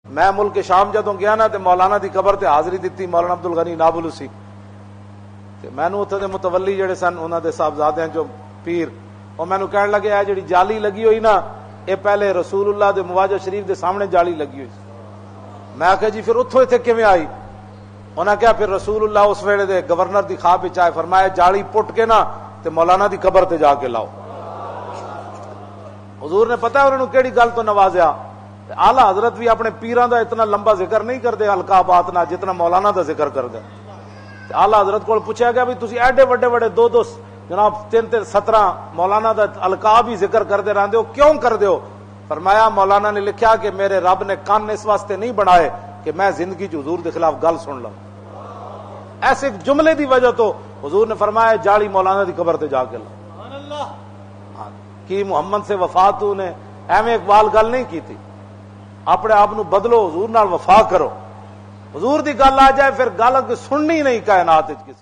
میں ملک شام جدوں گیا نا تے مولانا دی قبر تے حاضری دیتی مولانا عبد الغنی نابلسی تے مینوں اوتھے دے متولی جڑے سن انہاں دے صاحبزادیاں جو پیر او مینوں کہن لگے اے جڑی جالی لگی ہوئی نا اے پہلے رسول اللہ دے مواجہ شریف دے سامنے جالی لگی ہوئی سی۔ میں آکھیا جی پھر اتھوں ایتھے کیویں آئی؟ انہاں کہا پھر رسول اللہ اس ویلے دے گورنر دی خواب وچ آئے، فرمایا جالی پٹ کے نا تے مولانا دی قبر تے جا کے لاؤ۔ حضور نے پتہ انہوں نے کیڑی گل تو نوازیا، اعلی حضرت بھی اپنے پیراں دا اتنا لمبا ذکر نہیں کرتے القابات نہ جتنا مولانا دا ذکر کرتے۔ اعلی حضرت کو پوچھا گیا بھی تسی ایڈے وڈے وڈے دو جناب 3-17 مولانا دا القاب ہی ذکر کرتے رہندے ہو، کیوں کردے ہو؟ فرمایا مولانا نے لکھا کہ میرے رب نے کان اس واسطے نہیں بنائے کہ میں زندگی چ حضور دے خلاف گل سن لوں۔ ایسے جملے دی وجہ تو حضور نے فرمایا جاڑی مولانا دی قبر تے جا کے لاؤ۔ کی محمد سے وفات نے ایویں اقبال گل نہیں کی تھی، اپنے آپ نو بدلو، حضور نال وفا کرو، حضور دی گل آ جائے پھر گل سننی نہیں کائنات وچ کسی۔